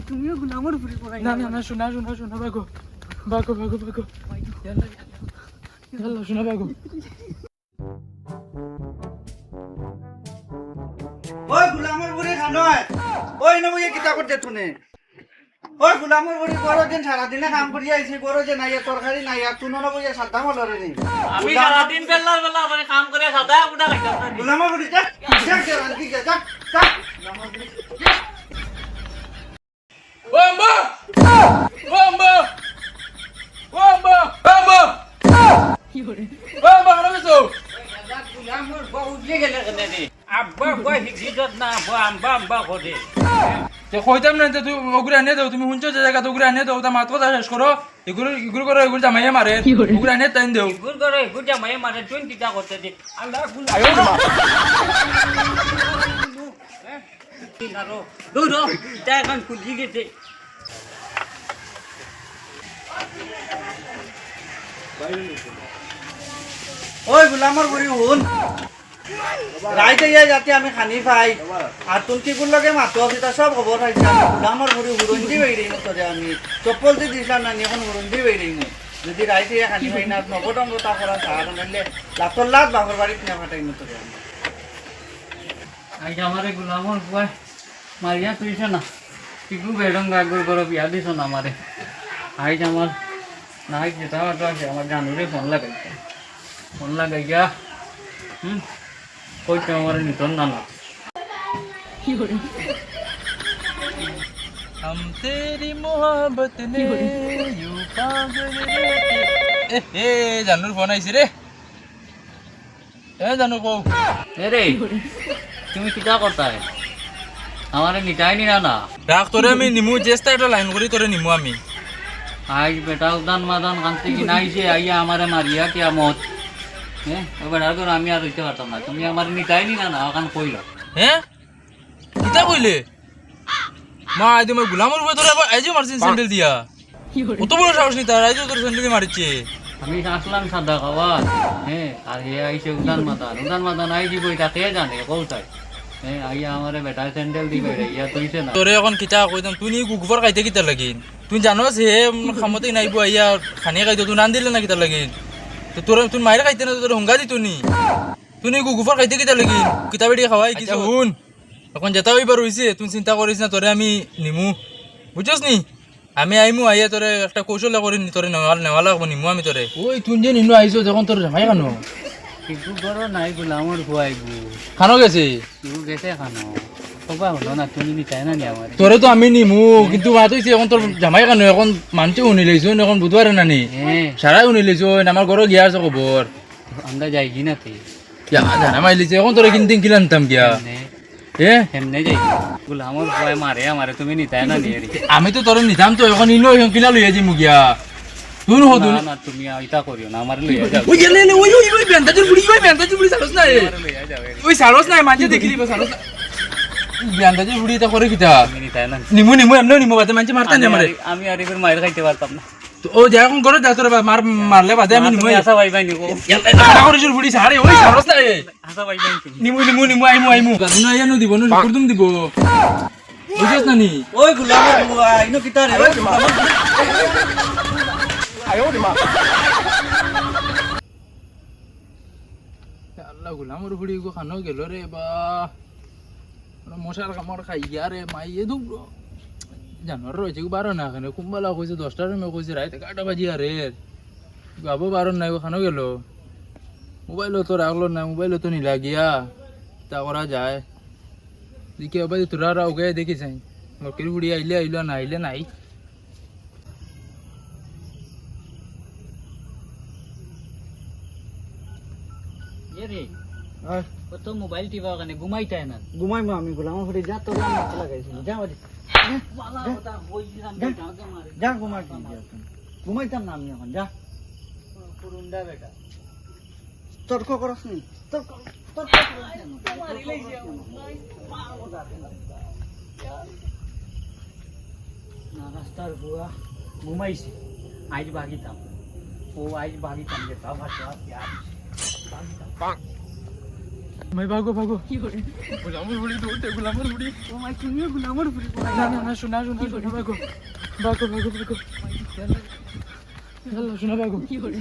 তুমিও গুলামর উপরে পড়াই না না না শোনা শোনা শোনা বাগো বাগো বাগো বাগো ইয়াল্লা ইয়াল্লা শোনা বাগো ওই গুলামর বুড়ি খানয় ওই নবয়ে কিতা করতে তুনে ওই গুলামর বুড়ি বড় দিন সারা দিনে কাম করি আইছে বড় যে নাই তরকারি নাই আর তুনো নবয়ে সাদা মলরে নি আমি সারা দিন বেলা বেলা করে কাম করে সাদা গুড়া খাইতাম না গুলামর বুড়ি যা যা রান্তি যা যা যা ও আম্মা ও আম্মা ও আম্মা আম্মা কি করে ও আম্মা কেন গেছো গুলামর বহু দিয়ে গেলে কেনে রে আব্বা কই হিজিত না আব্বা আব্বা করে তে কইতাম না তুই ওগুলা এনে দাও তুমি হুনছো যে জায়গা তো ওগুলা এনে দাও তা মাত কথা শেষ করো এগুলো করো এগুলো জামাইয়া মারে ওগুলা এনে টাইম দাও গুড় করে গুড়া মায়ে মারে 20 টা করতে দে আল্লাহ গুলা আয়ো মা আরো দূর তা এখন কুজি গেছে ওই গুলামর বুড়ি হুন রাইতে ইয়া যাতে আমি খানি পাই আর তুলকি গুল লগে মাতো পিতা সব খবর পাইছি গুলামর বুড়ি হুরন্দি বাইরে মতরে আমি চপ্পল দি দিছিলাম না এখন হুরন্দি বাইরে যদি রাইতে ইয়া খানি পাই না নবটঙ্গতা করা সারা নাইলে লাতর লাত বাপর বাড়িত না ফাটাই মতরে আমি আজ আমারে গুলামর বুয়া মারিয়া তুইছ না টিকু বেডঙ্গা গুড় করে বিয়া দিছ না আমারে আজ আমার নাই যেটা আছে আমার জানুরে ফোন লাগাইয়া কইতে আমার নিতন না हम तेरी मोहब्बत ने यूं पागल ए জানুর ফোন আইছে রে এ জানু কও রে তুমি কিটা করতা আমারে নিটাই নি না রাখ তোরে আমি নিমু চেষ্টা একটা লাইন করি তোরে নিমু আমি আজ বেটা উদান মাদান কান্তি কি নাইছে আইয়া আমারে মারিয়া কিয়ামত হ্যাঁ এবার আর আমি আর হইতে পারতাম না তুমি আমার নিটাই নি না ওখান কইল হ্যাঁ কিতা কইলে মা আইদি মই গুলামর উপরে তোরে আইজি মারছিস স্যান্ডেল দিয়া কত বড় সাহস নি তার আইজি তোর স্যান্ডেল দিয়ে মারিছে আমি আসলাম সাদা খাওয়া হ্যাঁ আর হে আইছে উদান মাদান আইজি বইটা কে জানে কোথায় হ্যাঁ আইয়া আমারে বেটা স্যান্ডেল দিবে রে ইয়া তুইছে না তোরে এখন কিতা কইতাম তুই নি গুগফর খাইতে কিতা লাগিন তুই জানোস হে খামতে নাইবো আইয়া খানি খাইতো তুই নান দিলে না কিতা লাগিন তো তোরে তুই মাইরে খাইতে না তোরে হুঙ্গা দিত নি তুই নি গুগফর খাইতে কিতা লাগিন কিতা বেড়ি খাওয়াই কি হুন এখন যেটা হইবার হইছে তুই চিন্তা করিস না তোরে আমি নিমু বুঝছস নি আমি আইমু আইয়া তোরে একটা কৌশল করি নি তোরে নেওয়া লাগবো নিমু আমি তোরে ওই তুই যে নিনু আইছো যখন তোর জামাই খানো কিন্তু বড় নাই গুলামর বুয়াইবু খানো গেছে তুই গেছে খানো কবা হলো না তুমি নিটাই না নি আমারে তোরে তো আমি নিমু কিন্তু মাত হইছে এখন তোর জামাই খানো এখন মানতে উনি লইছো এখন বুধবারে নানি হ্যাঁ সারাই উনি লইছো আমার ঘরে গিয়া আছে খবর আমরা যাই কি না তুই জানা মাইলিছে এখন তোরে কিনতে কিলান্তাম গিয়া এমনি যাই গুলামর বুয়াই মারে আমারে তুমি নিটাই না নি আমি তো তোরে নিতাম তো এখন ইনো কিনা লইয়া যাই মুগিয়া তুই হদু না তুমি আইতা করিও না আমারে লইয়া যাও ওই গেলে ওই বেন্দাজুর বুড়ি সারস না লইয়া যাও ওই সারস না মাঝে দেখি দিব সারস না বেন্দাজুর বুড়ি তা করে কিতা তুমি নিটাই না নিমু এমন নিমু বাদে মানছে মারতা না আমারে আমি আর এবার মাইর খাইতে পারতাম না ও যা এখন করে যা তোরে মারলে বাদে আমি নিমু আশা ভাই ভাই নিকো ইয়াল্লা করে জুর বুড়ি সারে ওই সারস না আশা ভাই ভাই তুমি নিমু আইমু গাদুনা ইয়ানো দিব না কুরদুম দিব বুঝছস না নি ওই গুলামর বুয়া ইনো কিতা রে ওই গুলামর আল্লাহ গুলামর বুড়ি গো খানো গেল রে বা মশার কামড় খাইয়া রে মাইয়ে দুব জানোয়ার রয়েছে বারো না এখানে কুম্বালা কইছে 10টার সময় কইছে রাইতে 11টা বাজিয়া রে বাবু বারো নাই খানো গেল মোবাইলও তো রাখলো না মোবাইলও তো নিলা গিয়া তা করা যায় দেখি আবার তোরা ওকে দেখি চাই মরকের বুড়ি আইলে আইলো না আইলে নাই রে কত মোবাইল টিপা কানে ঘুমাইতাই না ঘুমাইমু আমি গুলামর বুড়ি যা তোর নাম লাগাইছি যা বাড়ি যা ঘুমাইতাম না আমি এখন যা পুরুন্ডা বেটা তর্ক করস নি না রাস্তার বুয়া ঘুমাইছে আজ বাগিতাম ও আজ বাগিতাম যে তা ভাষা বাগিতাম মাই ভাগো ভাগো কি করে গোলামর বুড়ি দৌড়তে গোলামর বুড়ি ও মাই তুমিও গুলামর উপরে না না না শোনা শোনা শোনা ভাগো ভাগো ভাগো ভাগো শোনা ভাগো কি করে